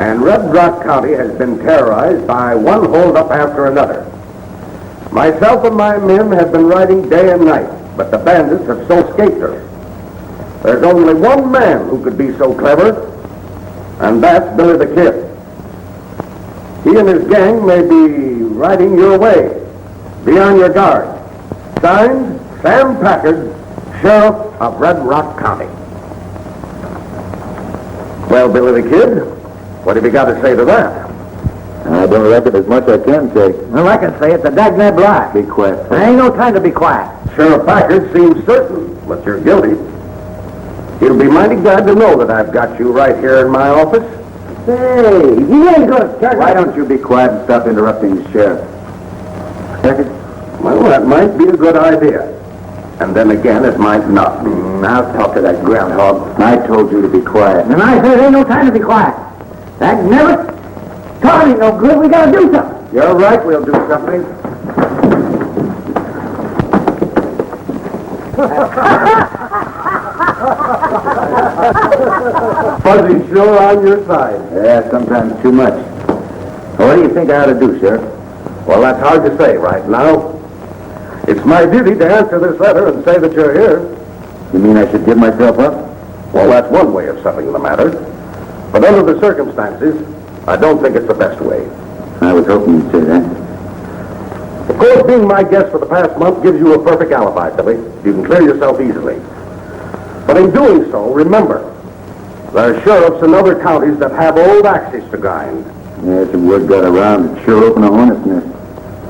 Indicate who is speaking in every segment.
Speaker 1: And Red Rock County has been terrorized by one holdup after another. Myself and my men have been riding day and night, but the bandits have so escaped us. There's only one man who could be so clever, and that's Billy the Kid. He and his gang may be riding your way. Be on your guard. Signed, Sam Packard, Sheriff of Red Rock County. Well, Billy the Kid, what have you got to say to that?
Speaker 2: I don't reckon as much I can say.
Speaker 3: Well, I can say it's a dagnab lie.
Speaker 2: Be quiet.
Speaker 3: There ain't no time to be quiet.
Speaker 1: Sheriff Packard seems certain that you're guilty. He'll be mighty glad to know that I've got you right here in my office.
Speaker 3: Say, he ain't going to start...
Speaker 2: Why don't you be quiet and stop interrupting the sheriff? Second?
Speaker 1: Well, that might be a good idea. And then again, it might not.
Speaker 2: I'll talk to that groundhog. I told you to be quiet.
Speaker 3: And I said there ain't no time to be quiet. That never... Talking ain't no good. We got to do something.
Speaker 1: You're right, we'll do something. Fuzzy's sure on your side.
Speaker 2: Yeah, sometimes too much. Well, what do you think I ought to do, Sheriff?
Speaker 1: Well, that's hard to say right now. It's my duty to answer this letter and say that you're here.
Speaker 2: You mean I should give myself up?
Speaker 1: Well, that's one way of settling the matter. But under the circumstances, I don't think it's the best way.
Speaker 2: I was hoping you'd say that.
Speaker 1: Of course, being my guest for the past month gives you a perfect alibi, Billy. You can clear yourself easily. But in doing so, remember, there are sheriffs in other counties that have old axes to grind.
Speaker 2: Yes, the word got around. It sure opened a hornet's nest.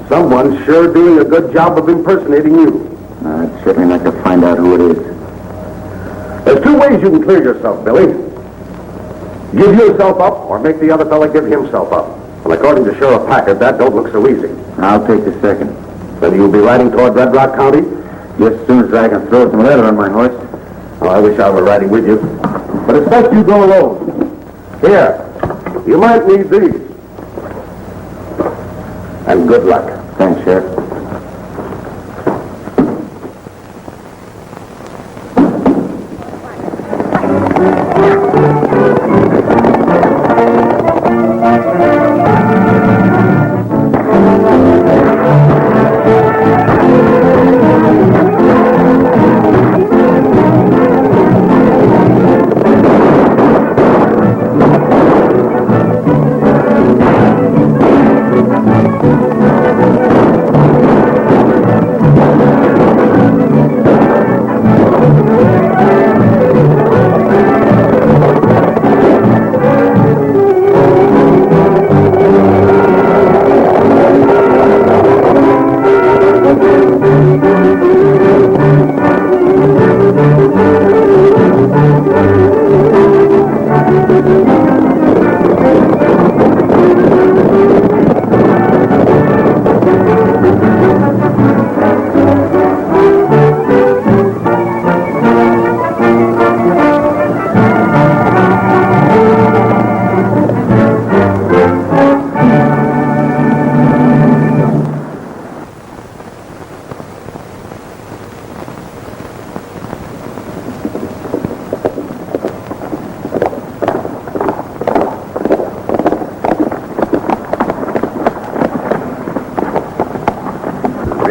Speaker 1: Someone's sure doing a good job of impersonating you.
Speaker 2: I'd certainly like to find out who it is.
Speaker 1: There's two ways you can clear yourself, Billy. Give yourself up, or make the other fella give himself up. And according to Sheriff Packard, that don't look so easy.
Speaker 2: I'll take the second.
Speaker 1: Then you'll be riding toward Red Rock County?
Speaker 2: Just as soon as I can throw some leather on my horse.
Speaker 1: Oh, I wish I were riding with you. But it's best you go alone. Here, you might need these. And good luck.
Speaker 2: Thanks, Sheriff.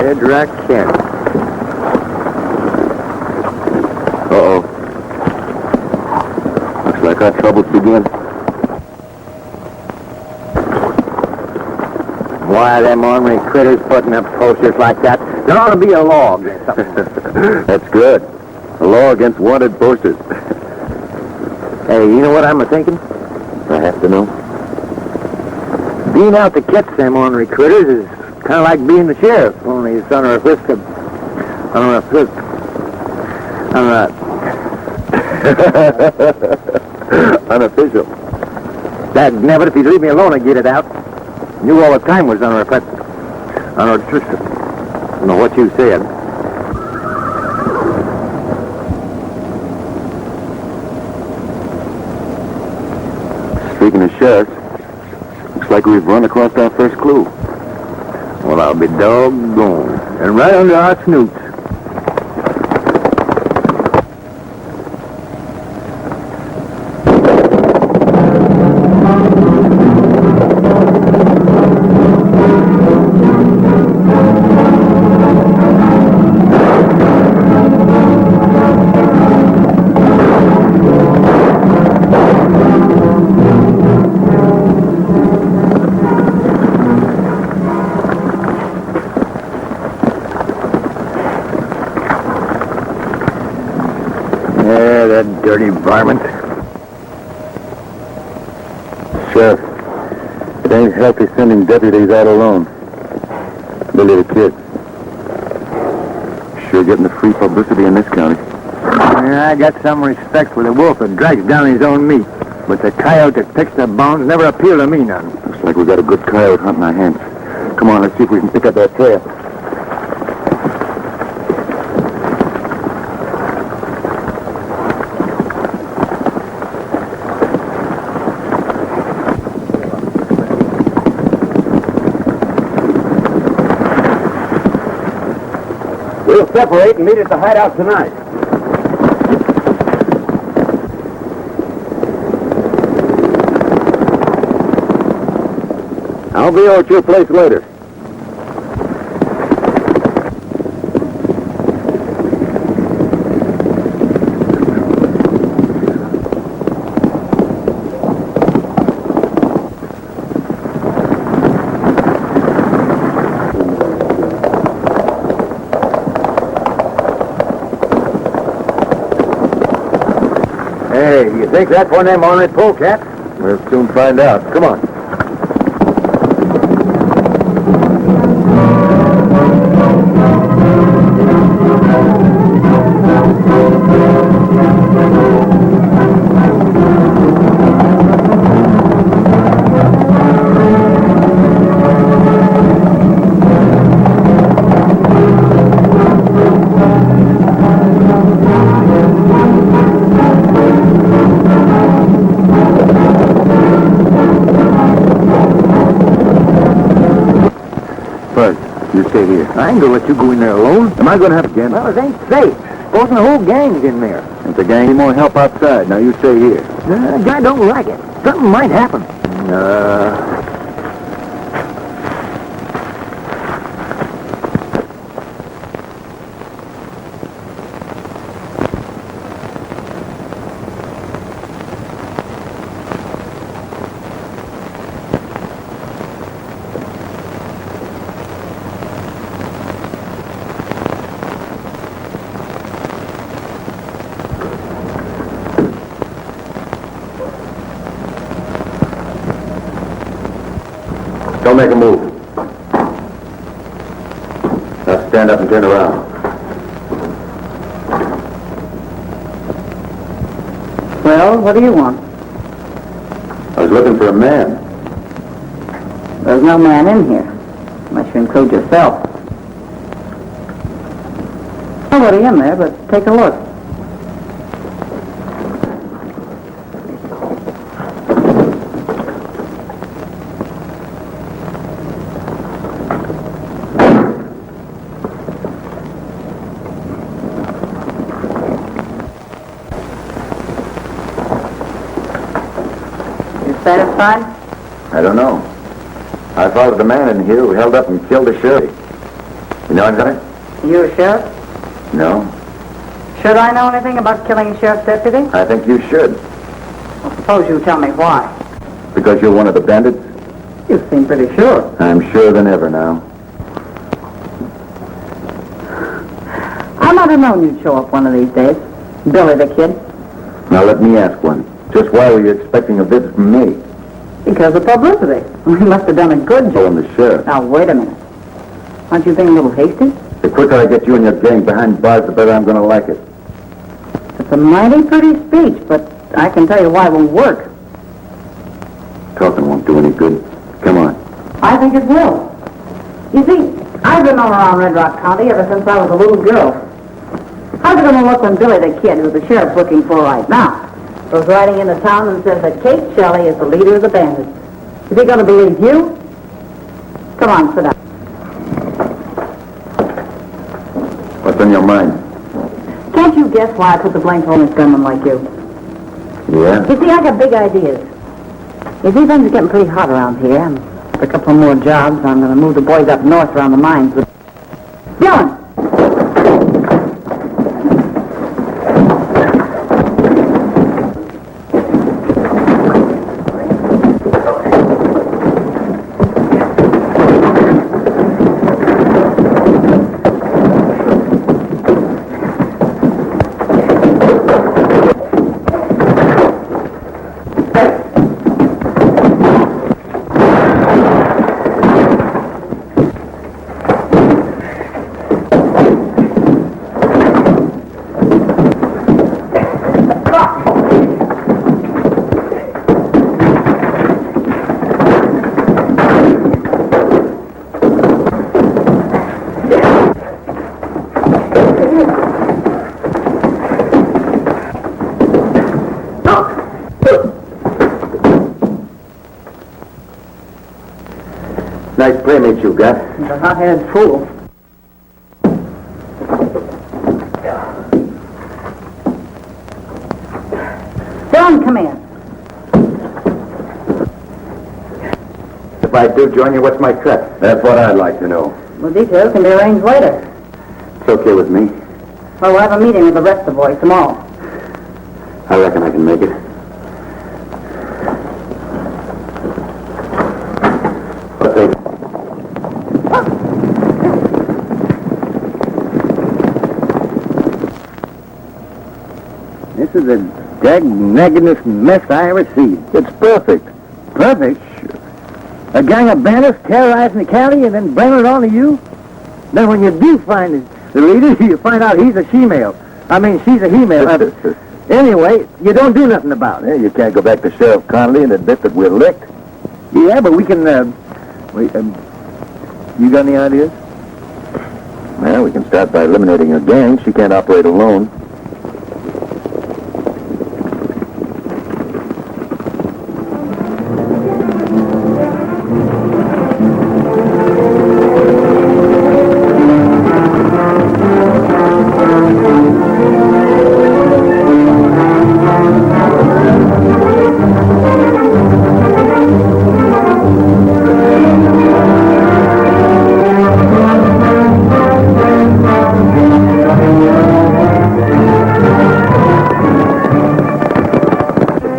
Speaker 1: Red Rock County.
Speaker 2: Uh-oh. Looks like our troubles begin.
Speaker 3: Why, them ornery critters putting up posters like that? There ought to be a law against something.
Speaker 2: That's good. A law against wanted posters.
Speaker 3: Hey, you know what I'm a-thinking?
Speaker 2: I have to know.
Speaker 3: Being out to catch them ornery critters is kind of like being the sheriff, only it's under a whisk of...
Speaker 2: Unofficial.
Speaker 3: That never, if you'd leave me alone, I'd get it out. Knew all the time was under a I don't know what you said.
Speaker 2: Speaking of sheriffs, looks like we've run across our first clue.
Speaker 3: Well, I'll be doggone. And right under our snoots.
Speaker 1: dirty varmint.
Speaker 2: Sheriff, it ain't healthy sending deputies out alone. Billy the Kid. Sure getting the free publicity in this county.
Speaker 1: Yeah, I got some respect for the wolf that drags down his own meat. But the coyote that picks the bones never appealed to me none.
Speaker 2: Looks like we got a good coyote hunt in our hands. Come on, let's see if we can pick up that trail.
Speaker 1: We'll separate and meet at the hideout tonight. I'll be over at your place later. Hey, you think that's one of them ornery polecats?
Speaker 2: We'll soon find out. Come on.
Speaker 1: I ain't gonna let you go in there alone.
Speaker 2: Am I going to have to get?
Speaker 1: Well, it ain't safe. Supposing the whole gang's in there.
Speaker 2: If the gang need more help outside, now you stay here.
Speaker 1: The guy don't like it. Something might happen.
Speaker 2: Don't make a move. Now stand up and turn around.
Speaker 3: Well, what do you want?
Speaker 2: I was looking for a man.
Speaker 3: There's no man in here, unless you include yourself. Nobody in there, but take a look. Satisfied?
Speaker 2: I don't know. I followed the man in here who held up and killed the sheriff. You know anything?
Speaker 3: You a sheriff?
Speaker 2: No.
Speaker 3: Should I know anything about killing a sheriff's deputy?
Speaker 2: I think you should.
Speaker 3: Well, suppose you tell me why.
Speaker 2: Because you're one of the bandits?
Speaker 3: You seem pretty sure.
Speaker 2: I'm surer than ever now.
Speaker 3: I might have known you'd show up one of these days. Billy the Kid.
Speaker 2: Now let me ask one. Just why were you expecting a visit from me?
Speaker 3: Because of publicity. We must have done a good
Speaker 2: Oh,
Speaker 3: job.
Speaker 2: and the sheriff.
Speaker 3: Now, wait a minute. Aren't you being a little hasty?
Speaker 2: The quicker I get you and your gang behind bars, the better I'm going to like it.
Speaker 3: It's a mighty pretty speech, but I can tell you why it won't work.
Speaker 2: Talking won't do any good. Come on.
Speaker 3: I think it will. You see, I've been all around Red Rock County ever since I was a little girl. How's it going to look when Billy the Kid, who the sheriff's looking for right now, goes riding into town and says that Kate Shelly is the leader of the bandits? Is he going to believe you? Come on, sit down.
Speaker 2: What's on your mind?
Speaker 3: Can't you guess why I put the blame on this gunman like you?
Speaker 2: Yeah?
Speaker 3: You see, I got big ideas. You see, things are getting pretty hot around here, and for a couple more jobs, I'm going to move the boys up north around the mines. Dillon!
Speaker 1: Nice playmate you got.
Speaker 3: He's a hot-headed fool. Dillon, come in.
Speaker 1: If I do join you, what's my cut? That's what I'd like to know.
Speaker 3: Well, details can be arranged later.
Speaker 1: It's okay with me.
Speaker 3: Well, we'll have a meeting with the rest of the boys tomorrow.
Speaker 1: I reckon I can make it. What they...
Speaker 2: This is the dag-naggingest mess I ever see. It's perfect. Perfect? Sure. A gang of bandits terrorizing the county and then blaming it on to you? Then when you do find the leader, you find out he's a she-male. I mean, she's a he-male. Anyway, you don't do nothing about it. Yeah, you can't go back to Sheriff Connelly and admit that we're licked. Yeah, but we can, you got any ideas? Well, we can start by eliminating her gang. She can't operate alone.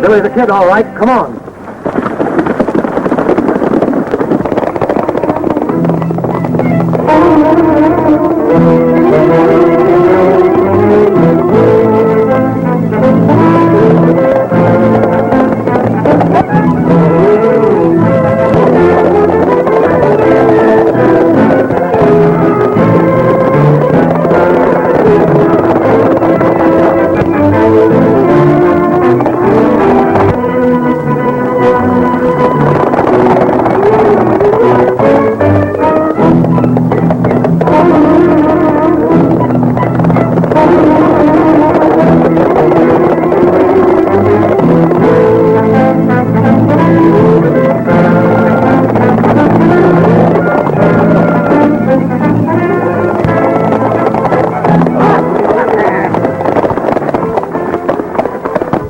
Speaker 1: Billy's a kid, all right. Come on.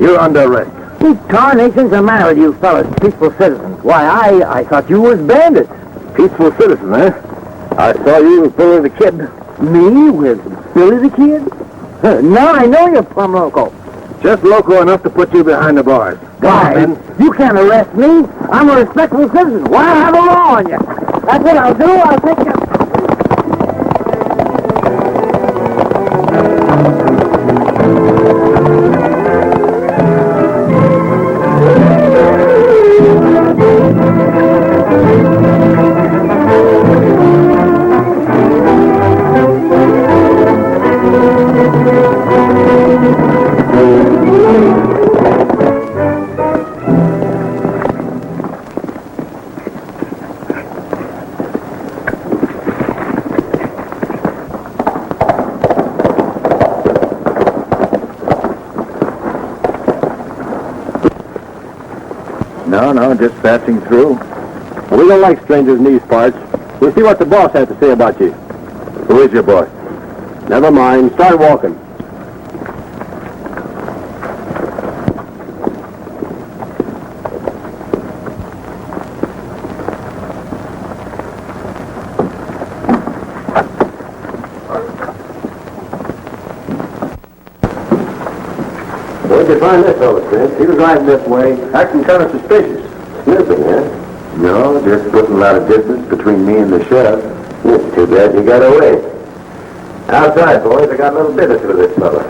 Speaker 1: You're under arrest.
Speaker 2: What tarnation's the matter with you fellas, peaceful citizens? Why, I thought you was bandits.
Speaker 1: Peaceful citizen, eh? I saw you with Billy the Kid.
Speaker 2: Me with Billy the Kid? Now I know you're plumb loco.
Speaker 1: Just local enough to put you behind the bars.
Speaker 2: Why, you can't arrest me. I'm a respectable citizen. Why have a law on you? That's what I'll do. I'll take you.
Speaker 1: No, just passing through. We don't like strangers in these parts. We'll see what the boss has to say about you. Who is your boss? Never mind. Start walking. Where'd you find this fellow, Spence? He was riding this way, acting kind of suspicious. Sniffing, eh? No, just putting a lot of distance between me and the sheriff. It's too bad you got away. Outside, boys, I got a little business with this fellow.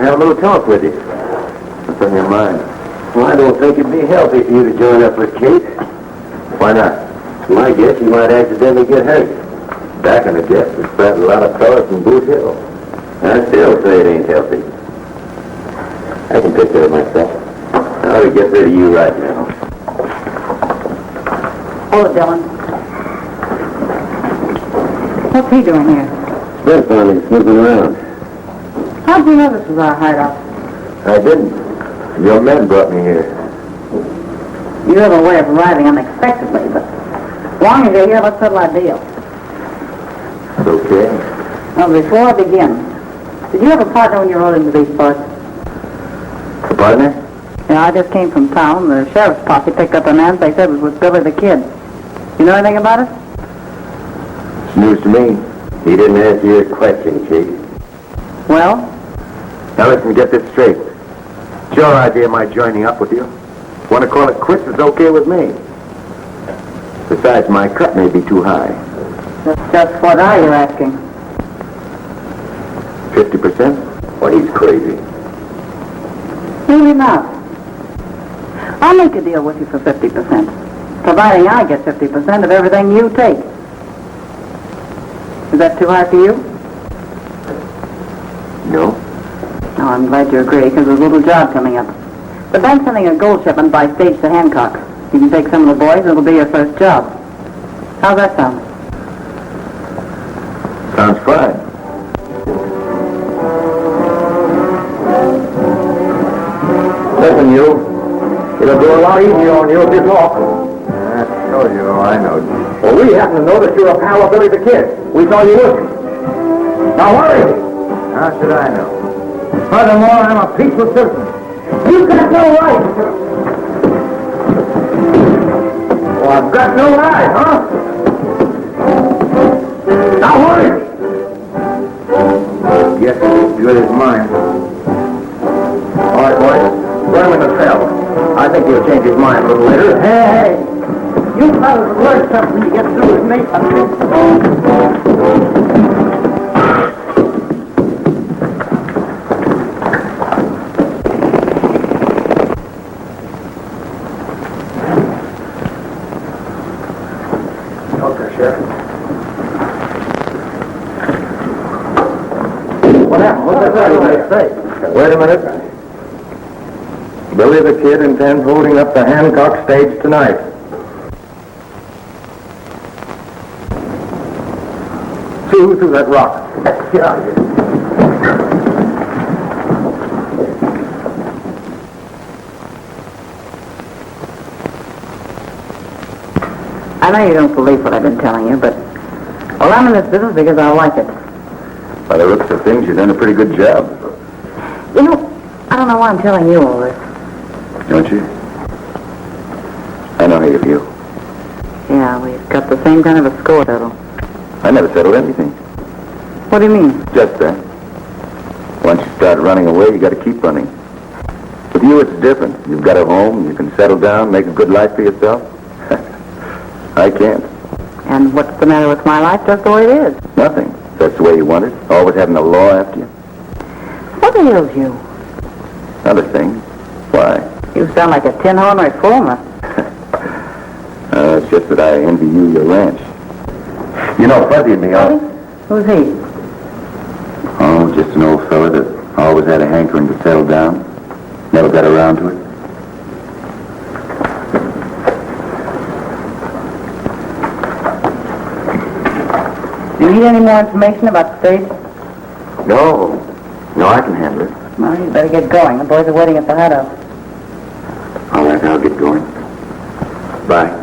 Speaker 2: to have a little talk with you. What's on your mind?
Speaker 1: Well, I don't think it'd be healthy for you to join up with Kate.
Speaker 2: Why not?
Speaker 1: It's my guess you might accidentally get hurt.
Speaker 2: Back in the guess, we spread a lot of fellas from Boot Hill.
Speaker 1: I still say it ain't healthy.
Speaker 2: I can take care of myself.
Speaker 1: I ought to get rid of you right now.
Speaker 3: Hold it, Dillon. What's he doing here?
Speaker 1: Spence on him snooping around.
Speaker 3: How'd you know this was our hideout?
Speaker 1: I didn't. Your men brought me here.
Speaker 3: You have a way of arriving unexpectedly, but as long as you're here, let's settle our deal.
Speaker 1: It's okay.
Speaker 3: Now, before I begin, did you have a partner when you rode into these parts?
Speaker 1: A partner?
Speaker 3: Yeah, I just came from town. The sheriff's posse picked up a man they said was with Billy the Kid. You know anything about it?
Speaker 1: It's news to me. He didn't answer your question, Chief.
Speaker 3: Well?
Speaker 2: Now listen, get this straight. It's your idea of my joining up with you. Want to call it quits, it's okay with me. Besides, my cut may be too high.
Speaker 3: Just what are you asking?
Speaker 2: 50%?
Speaker 1: Well, he's crazy.
Speaker 3: Maybe not. I'll make a deal with you for 50%, providing I get 50% of everything you take. Is that too high for you?
Speaker 2: No.
Speaker 3: Oh, I'm glad you agree, because there's a little job coming up. The bank's sending a gold shipment by stage to Hancock. You can take some of the boys, and it'll be your first job. How's that sound?
Speaker 2: Sounds fine.
Speaker 1: Listen, you. It'll go a lot easier on you if you talk.
Speaker 2: I know.
Speaker 1: Well, we happen to know that you're a pal of Billy the Kid. We thought you would. Now, hurry!
Speaker 2: How should I know?
Speaker 1: Furthermore, I'm a peaceful citizen. You've got no right. Well, I've got no right, huh? Now, hurry!
Speaker 2: Yes, it's good as mine.
Speaker 1: All right, boys. Put him in the cell. I think he'll change his mind a little later. Hey! You fellas will learn something when you get through with me. Okay, Sheriff. What happened? What's that say?
Speaker 2: Wait a minute. Billy the Kid intends holding up the Hancock stage tonight. See who threw that rock.
Speaker 1: Get out of here.
Speaker 3: I know you don't believe what I've been telling you, but... Well, I'm in this business because I like it.
Speaker 2: By the looks of things, you've done a pretty good job.
Speaker 3: You know, I don't know why I'm telling you all this.
Speaker 2: Don't you? I know how you feel.
Speaker 3: Yeah, we've got the same kind of a score total.
Speaker 2: I never settled anything.
Speaker 3: What do you mean?
Speaker 2: Just that. Once you start running away, you got to keep running. With you, it's different. You've got a home, you can settle down, make a good life for yourself. I can't.
Speaker 3: And what's the matter with my life? Just the way it is.
Speaker 2: Nothing. That's the way you want it. Always having the law after you.
Speaker 3: What ails you?
Speaker 2: Another thing. Why?
Speaker 3: You sound like a tin-horn reformer.
Speaker 2: It's just that I envy you your ranch. You know, Fuzzy and me are...
Speaker 3: Who's he?
Speaker 2: Oh, just an old fella that always had a hankering to settle down. Never got around to it.
Speaker 3: Do you need any more information about the stage?
Speaker 2: No. No, I can handle it.
Speaker 3: Well, you better get going. The boys are waiting at the hideout.
Speaker 2: All right, I'll get going. Bye.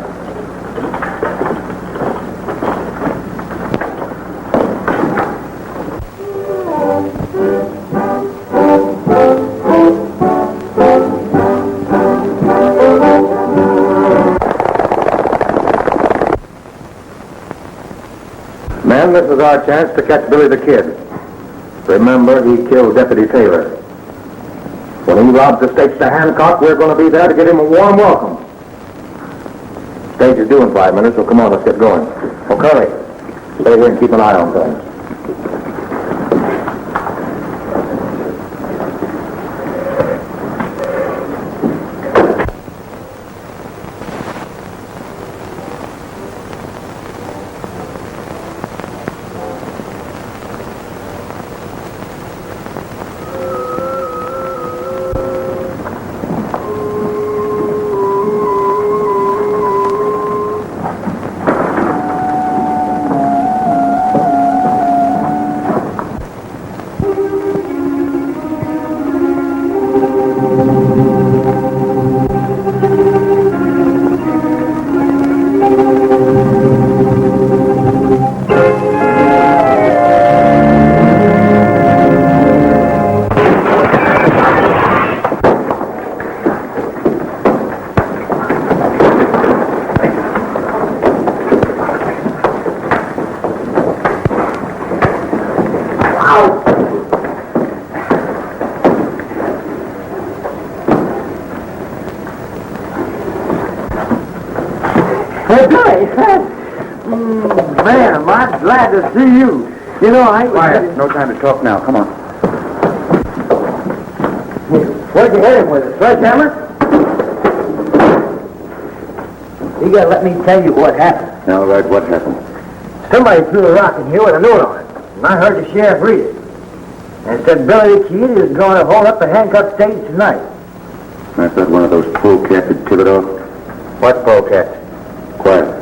Speaker 1: Men, this is our chance to catch Billy the Kid. Remember, he killed Deputy Sayre. When he robs the stage to Hancock, we're going to be there to give him a warm welcome. Stage is due in 5 minutes, so come on, let's get going. Oh, Curly, stay here and keep an eye on things.
Speaker 2: Man, am I glad to see you. You know, I...
Speaker 4: Quiet. No time to talk now. Come on.
Speaker 2: Where'd you hit him with? A sledgehammer? You gotta let me tell you what happened.
Speaker 4: All right, what happened?
Speaker 2: Somebody threw a rock in here with a note on it. And I heard the sheriff read it. And it said Billy the Kid is going to hold up the handcuff stage tonight.
Speaker 4: I thought one of those polecats had tipped it off.
Speaker 2: What polecat?
Speaker 4: Quiet.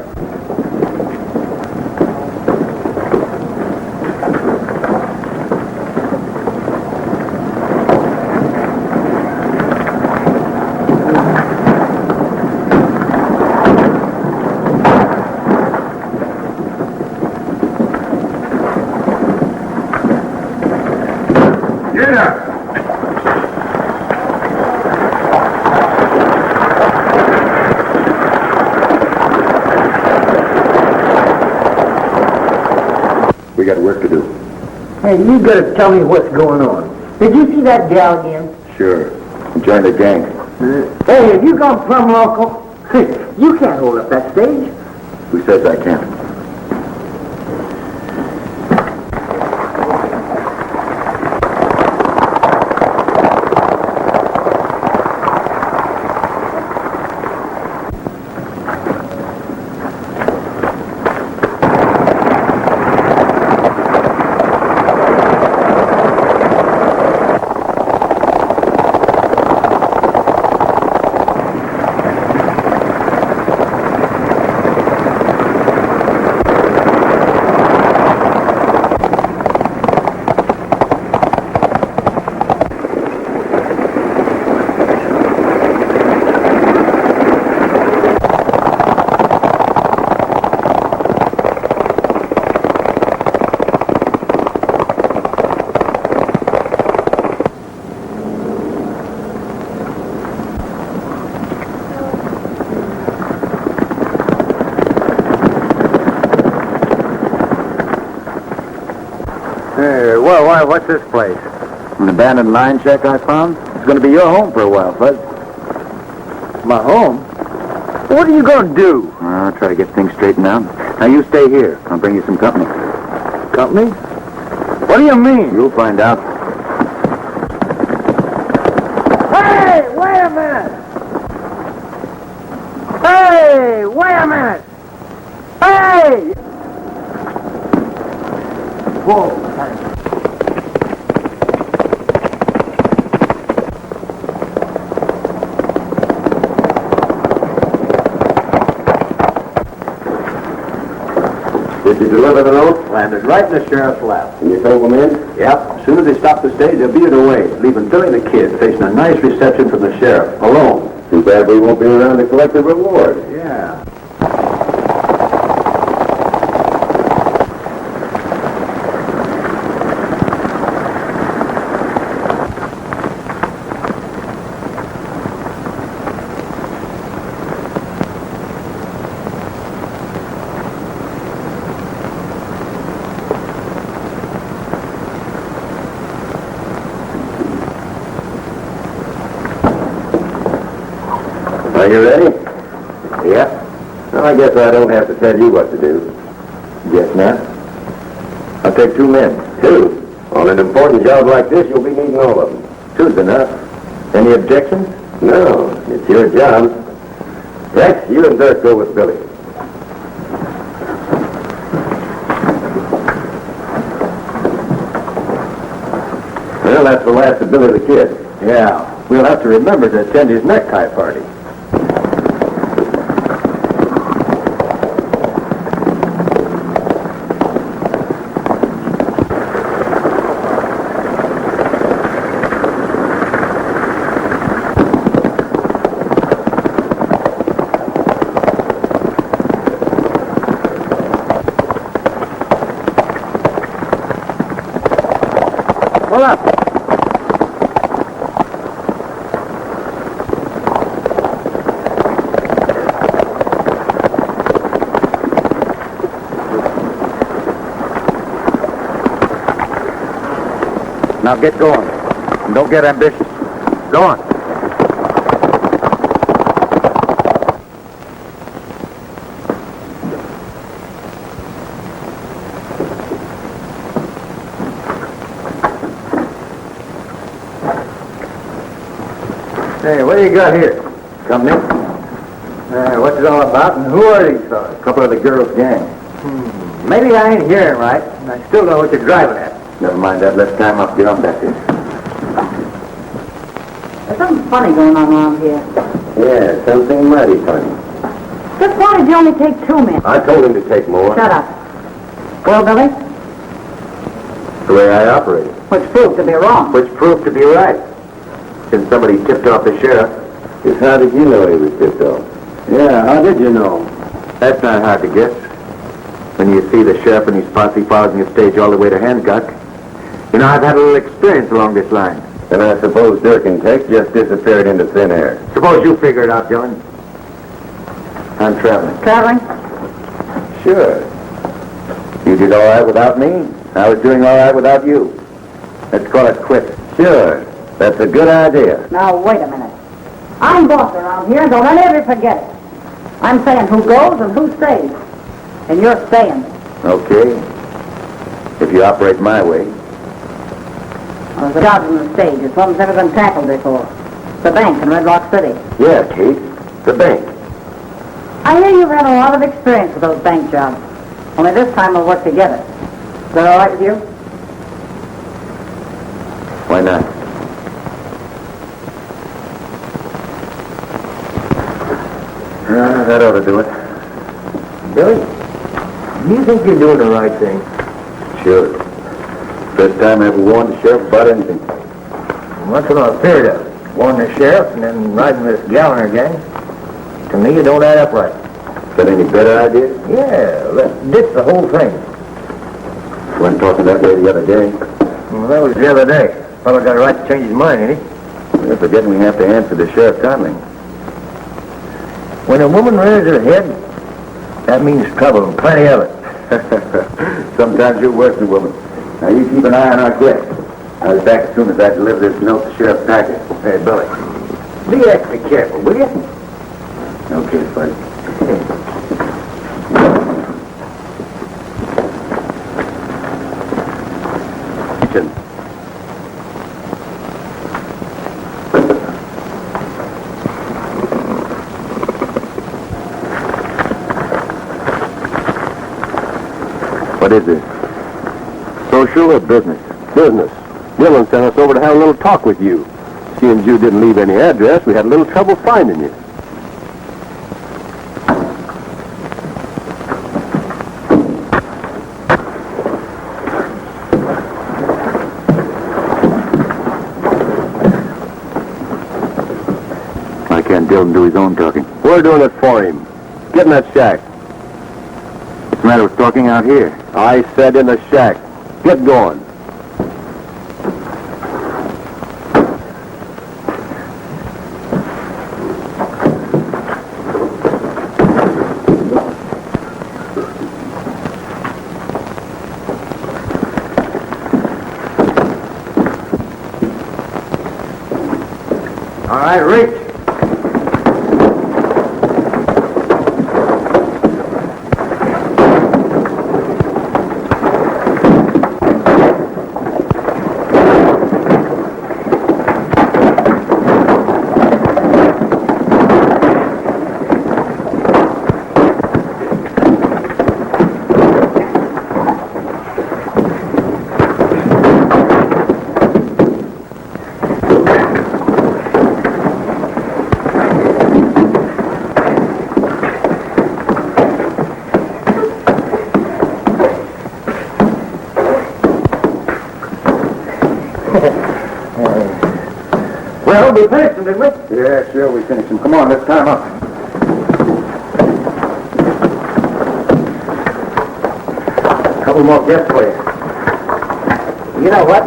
Speaker 4: We got work to do.
Speaker 2: Hey, you gotta tell me what's going on. Did you see that gal again?
Speaker 4: Sure. Join the gang.
Speaker 2: Hey, have you gone plumb local? You can't hold up that stage.
Speaker 4: Who says I can't?
Speaker 2: What's this place?
Speaker 4: An abandoned line shack I found. It's going to be your home for a while, Fuzz.
Speaker 2: My home? What are you going to do?
Speaker 4: I'll try to get things straightened out. Now, you stay here. I'll bring you some company.
Speaker 2: Company? What do you mean?
Speaker 4: You'll find out.
Speaker 2: Hey, wait a minute! Hey, wait a minute! Hey! Whoa.
Speaker 1: Did you deliver the note?
Speaker 5: Landed right in the sheriff's lap.
Speaker 1: And you told them in?
Speaker 5: Yep. As soon as they stopped the stage, they'll beat it away, leaving Billy the Kid facing a nice reception from the sheriff, alone.
Speaker 1: Too bad we won't be around to collect the reward.
Speaker 5: Yeah.
Speaker 1: Are you ready? Yeah. Well, I guess I don't have to tell you what to do. Guess not. I'll take 2 men. 2? On an important job like this, you'll be needing all of them. 2's enough. Any objections? No. It's your job. Rex, you and Dirk go with Billy. Well, that's the last of Billy the Kid.
Speaker 5: Yeah. We'll have to remember to attend his necktie party.
Speaker 2: Pull up.
Speaker 4: Now get going. And don't get ambitious. Go on.
Speaker 2: Hey, what do you got here?
Speaker 4: Company?
Speaker 2: What's it all about, and who are these fellas?
Speaker 4: A couple of the girls' gang.
Speaker 2: Maybe I ain't hearing right, and I still know what you're driving at.
Speaker 4: Never mind that. Let's climb up. Get on back there.
Speaker 3: There's something funny going on around here.
Speaker 1: Yeah, something mighty funny.
Speaker 3: Just why did you only take 2 men?
Speaker 1: I told him to take more.
Speaker 3: Shut up. Well, Billy,
Speaker 1: The way I operate.
Speaker 3: which proved to be wrong.
Speaker 1: Which proved to be right. Since somebody tipped off the sheriff. Just how did you know he was tipped off?
Speaker 2: Yeah, how did you know?
Speaker 1: That's not hard to guess. When you see the sheriff and his posse following your stage all the way to Hancock. You know, I've had a little experience along this line. And I suppose Dirk and Tex just disappeared into thin air. Suppose you figure it out, Dillon. I'm traveling.
Speaker 3: Traveling?
Speaker 1: Sure. You did all right without me. I was doing all right without you. Let's call it quits. Sure. That's a good idea.
Speaker 3: Now, wait a minute. I'm boss around here, don't let ever forget it. I'm saying who goes and who stays. And you're staying.
Speaker 1: Okay. If you operate my way.
Speaker 3: There's a job on the stage. It's one that's never been tackled before. The bank in Red Rock City.
Speaker 1: Yeah, Kate. The bank.
Speaker 3: I hear you've had a lot of experience with those bank jobs. Only this time we'll work together. Is that all right with you?
Speaker 1: Why not? That ought to do it.
Speaker 2: Billy, do you think you're doing the right thing?
Speaker 1: Sure. First time I ever warned the sheriff about anything.
Speaker 2: Well, that's what I feared of. Warn the sheriff and then riding this Gallagher gang. To me, you don't add up right.
Speaker 1: Got any better idea?
Speaker 2: Yeah, let's ditch the whole thing.
Speaker 1: You weren't talking that way the other day.
Speaker 2: Well, that was the other day. Fellow got a right to change his mind, ain't he?
Speaker 1: You're forgetting we have to answer to Sheriff Connelly.
Speaker 2: When a woman rears her head, that means trouble, and plenty of it.
Speaker 1: Sometimes you're worse than a woman. Now you keep an eye on our guest. I'll be back as soon as I deliver this note to Sheriff Packard.
Speaker 2: Hey, Billy, be extra careful, will you?
Speaker 1: Okay, buddy. What is this? Social or business?
Speaker 6: Business. Dillon sent us over to have a little talk with you. Seeing you didn't leave any address, we had a little trouble finding you.
Speaker 1: Why can't Dillon do his own talking?
Speaker 6: We're doing it for him. Get in that shack.
Speaker 1: What's the matter with talking out here?
Speaker 6: I said in the shack. Get going.
Speaker 2: All right, reach. Well, we finished them, didn't we?
Speaker 1: Yeah, sure, we finished him. Come on, let's tie him up.
Speaker 2: Couple more guests for you. You know what?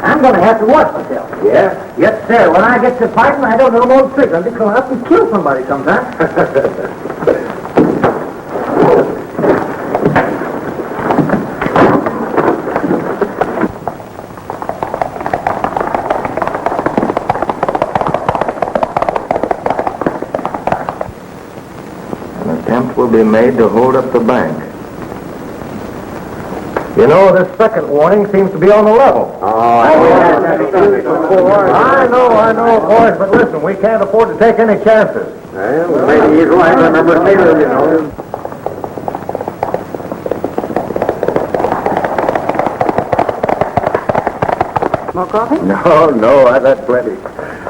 Speaker 2: I'm going to have to watch myself.
Speaker 1: Yeah?
Speaker 2: Yes, sir. When I get to fighting, I don't know no tricks. I'll be coming up and kill somebody sometime. An attempt will be made to hold up the bank.
Speaker 1: You know, this second warning seems to be on the level. I know, boys, but listen, we can't afford to take any chances.
Speaker 6: Well, maybe he's right. I remember later, you know.
Speaker 3: More coffee?
Speaker 6: No, I've had plenty.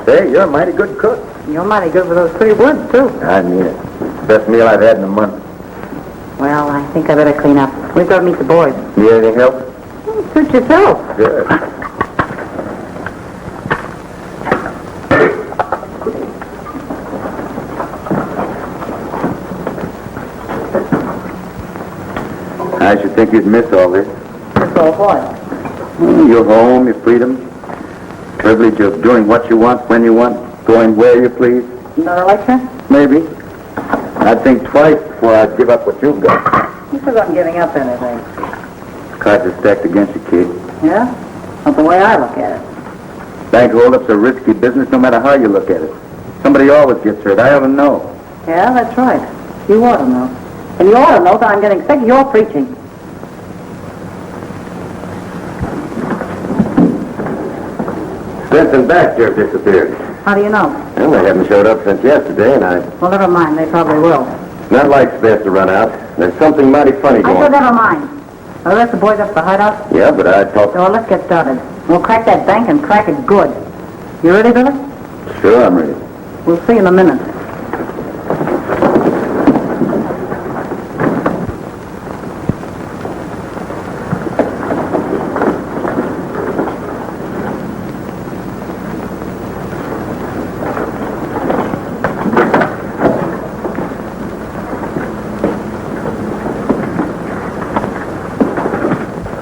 Speaker 6: Hey, you're a mighty good cook.
Speaker 3: You're mighty good with those 3 words, too.
Speaker 6: I mean it. Best meal I've had in a month.
Speaker 3: Well, I think I better clean up. We've got to meet the boys.
Speaker 6: Need anything else?
Speaker 3: Suit yourself.
Speaker 6: Good. I should think you'd miss all this.
Speaker 3: Miss all what?
Speaker 6: Your home, your freedom, privilege of doing what you want, when you want, going where you please.
Speaker 3: Another lecture?
Speaker 6: Maybe. I'd think twice before I'd give up what you've got.
Speaker 3: You said I'm giving up anything.
Speaker 6: Cards are stacked against you, kid.
Speaker 3: Yeah? Not the way I look at it.
Speaker 6: Bank holdups are risky business no matter how you look at it. Somebody always gets hurt. I ought to know.
Speaker 3: Yeah, that's right. You ought to know. And you ought to know that I'm getting sick of your preaching.
Speaker 6: Spence and Baxter have disappeared.
Speaker 3: How do you know?
Speaker 6: Well, they haven't showed up since yesterday, and
Speaker 3: Well, never mind. They probably will.
Speaker 6: not like Spence to run out. There's something mighty funny
Speaker 3: I
Speaker 6: going
Speaker 3: said
Speaker 6: on.
Speaker 3: never mind. I'll let the boys up to the hideout.
Speaker 6: Yeah, but I thought...
Speaker 3: So let's get started. We'll crack that bank and crack it good. You ready, Billy?
Speaker 6: Sure, I'm ready.
Speaker 3: We'll see in a minute.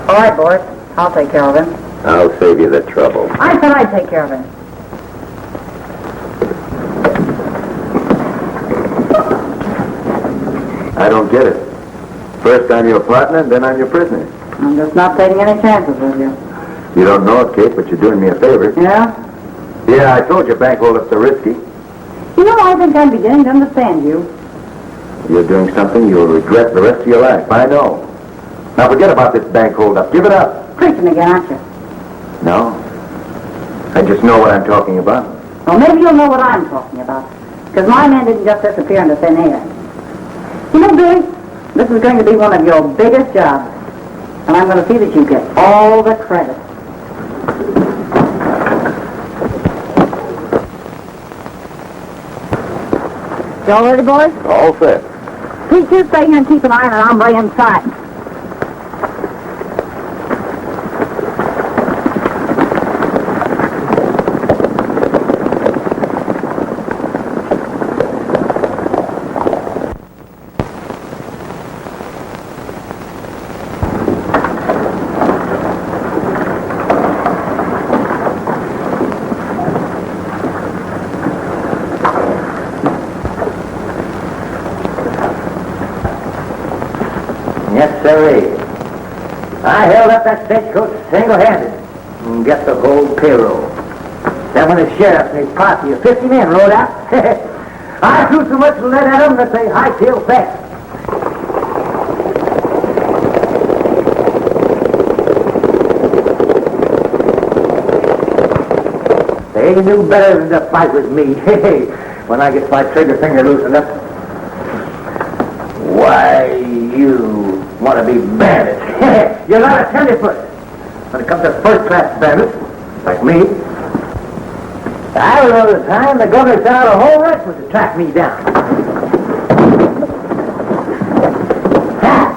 Speaker 3: All right, boys. I'll take care of him.
Speaker 6: I'll save you the trouble.
Speaker 3: I said I'd take care of him.
Speaker 6: I don't get it. First I'm your partner, then I'm your prisoner.
Speaker 3: I'm just not taking any chances with you.
Speaker 6: You don't know it, Kate, but you're doing me a favor.
Speaker 3: Yeah?
Speaker 6: Yeah, I told you bank holdups are risky.
Speaker 3: You know, I think I'm beginning to understand you.
Speaker 6: You're doing something you'll regret the rest of your life. I know. Now forget about this bank holdup. Give it up.
Speaker 3: Preaching again, aren't you?
Speaker 6: No. I just know what I'm talking about.
Speaker 3: Well, maybe you'll know what I'm talking about. Because my man didn't just disappear into thin air. You know, Billy, this is going to be one of your biggest jobs. And I'm going to see that you get all the credit. Y'all ready, boys?
Speaker 6: All set.
Speaker 3: Pete, you stay here and keep an eye on an hombre inside.
Speaker 2: Yes, sirree. I held up that stagecoach single-handed and get the whole payroll. Then when the sheriff and his posse of 50 men rode out, I threw so much lead at them that they hightailed back. They knew better than to fight with me. When I get my trigger finger loosened up, why, you want to be bandits. You're not a tenderfoot. When it comes to first-class bandits, like me, I remember the time the governor sent out a whole regiment to track me down. Ha!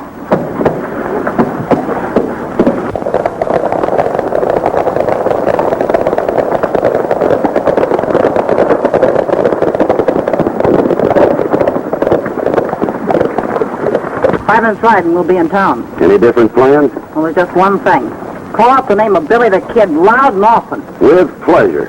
Speaker 3: Five minutes ride and we'll be in town.
Speaker 6: Any different plans?
Speaker 3: Well, there's just one thing. Call out the name of Billy the Kid loud and often.
Speaker 6: With pleasure.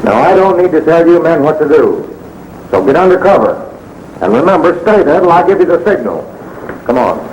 Speaker 1: Now, I don't need to tell you men what to do. So get under cover. And remember, stay there till I give you the signal. Come on.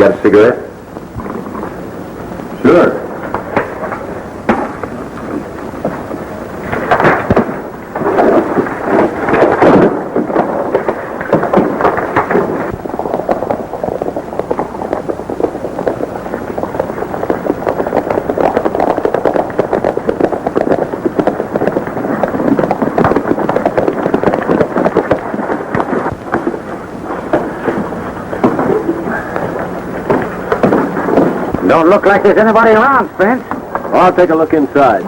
Speaker 6: got a cigarette?
Speaker 5: Sure.
Speaker 2: Don't look like there's anybody around, Spence.
Speaker 6: I'll take a look inside.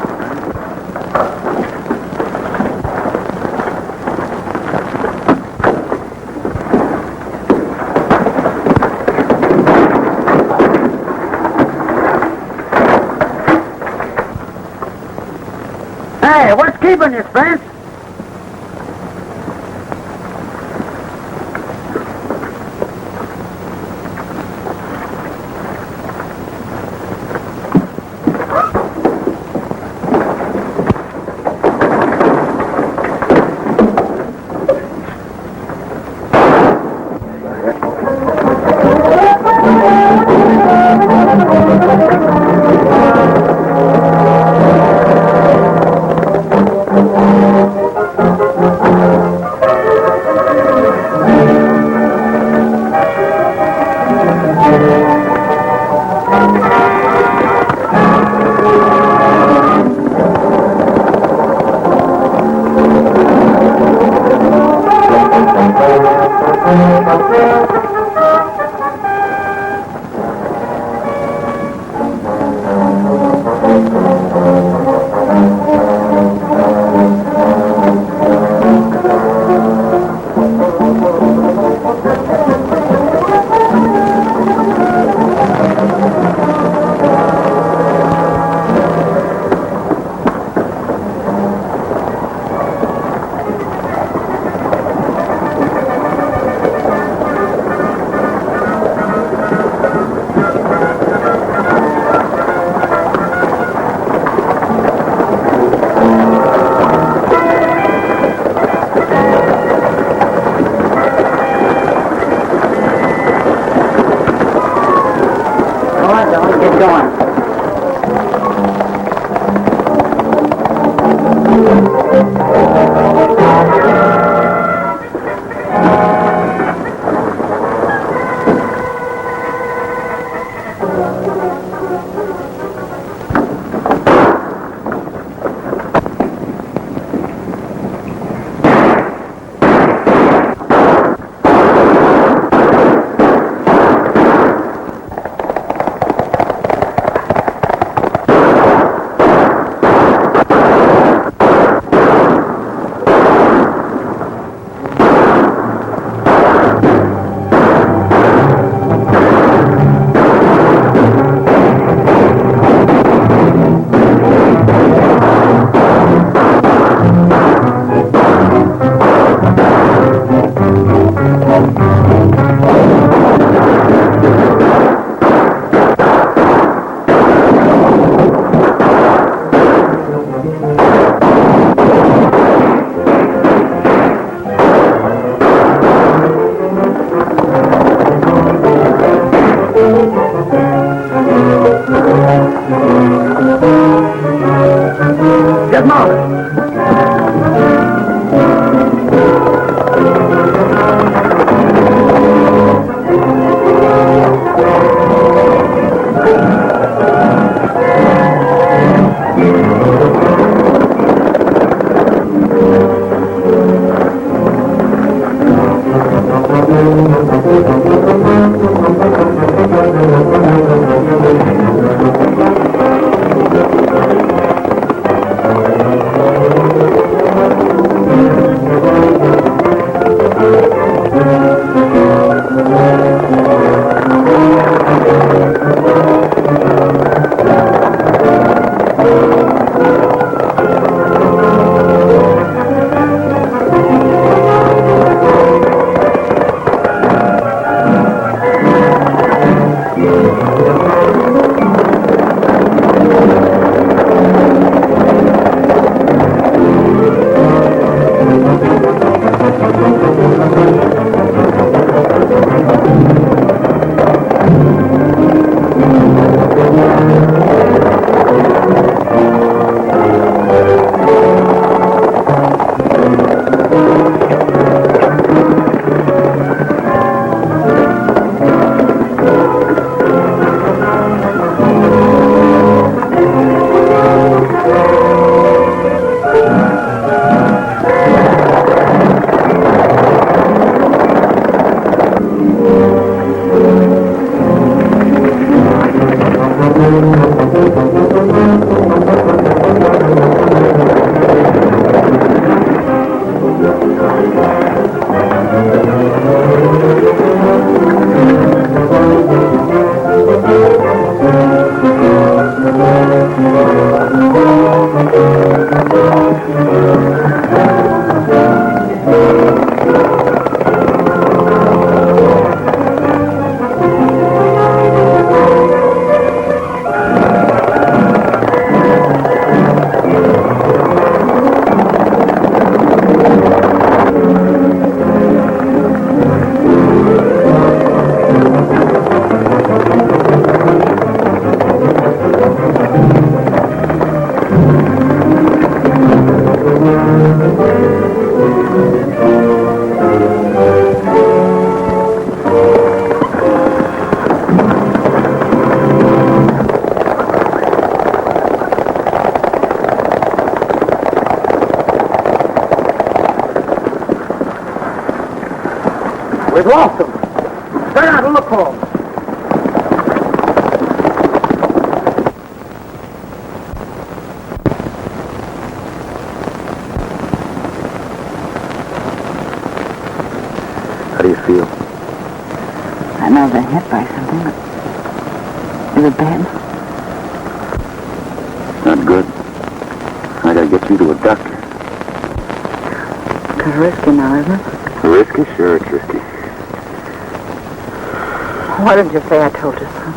Speaker 2: Hey, what's keeping you, Spence? We've lost them. Turn out and look for them.
Speaker 6: How do you feel?
Speaker 3: I know they're hit by something, but is it bad?
Speaker 6: Not good. I gotta get you to a doctor.
Speaker 3: Kind of risky now, isn't it?
Speaker 6: Risky? Sure, it's risky.
Speaker 3: Why didn't you say I told you so?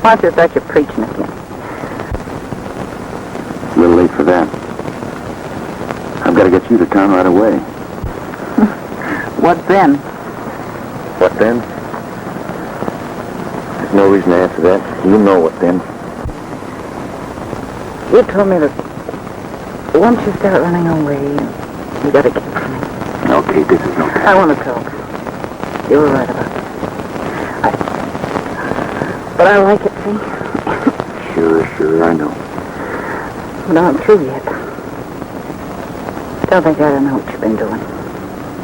Speaker 3: Why don't you start your preaching again?
Speaker 6: A little late for that. I've got to get you to town right away.
Speaker 3: What then?
Speaker 6: What then? There's no reason to answer that. You know what then.
Speaker 3: You told me that once you start running away, you gotta keep running.
Speaker 6: Okay, this is no time.
Speaker 3: I want to talk. You were right about that. But I like it, see?
Speaker 6: Sure, I know.
Speaker 3: But I'm through yet. Don't think I don't know what you've been doing.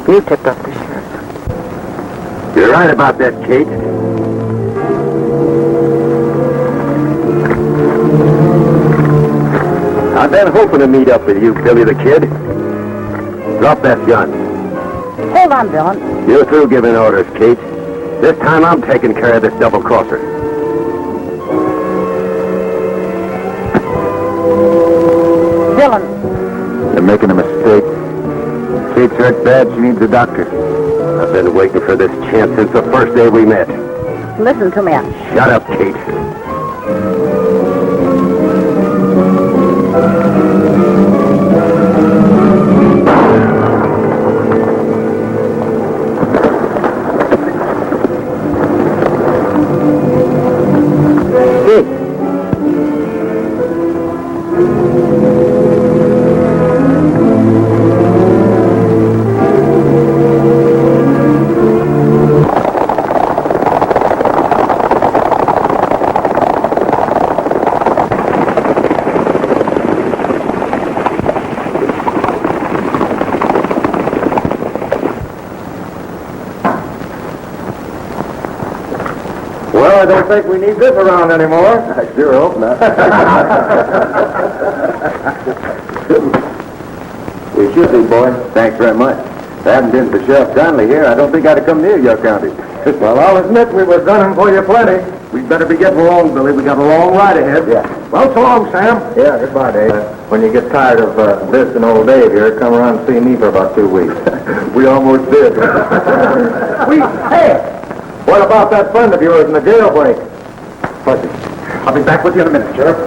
Speaker 3: You tipped off the sheriff.
Speaker 6: You're right about that, Kate. I've been hoping to meet up with you, Billy the Kid. Drop that gun.
Speaker 3: Hold on, Dillon.
Speaker 6: You're through giving orders, Kate. This time I'm taking care of this double-crosser.
Speaker 3: Dillon.
Speaker 6: You're making a mistake. Kate's hurt bad. She needs a doctor. I've been waiting for this chance since the first day we met.
Speaker 3: Listen to me.
Speaker 6: Shut up, Kate.
Speaker 1: I don't think we need this around anymore.
Speaker 6: I sure hope not. We should be, boy. Thanks very much. If it hadn't been for Sheriff Connelly here, I don't think I'd have come near your county.
Speaker 1: Well, I'll admit we were gunning for you plenty. We'd better be getting along, Billy. We got a long ride ahead.
Speaker 6: Yeah.
Speaker 1: Well, so long, Sam.
Speaker 6: Yeah, goodbye, Dave. When you get tired of visiting old Dave here, come around and see me for about 2 weeks. We almost did.
Speaker 1: Hey! What about that friend of yours in the jailbreak?
Speaker 6: Fuzzy.
Speaker 1: I'll be back with you in a minute, Sheriff.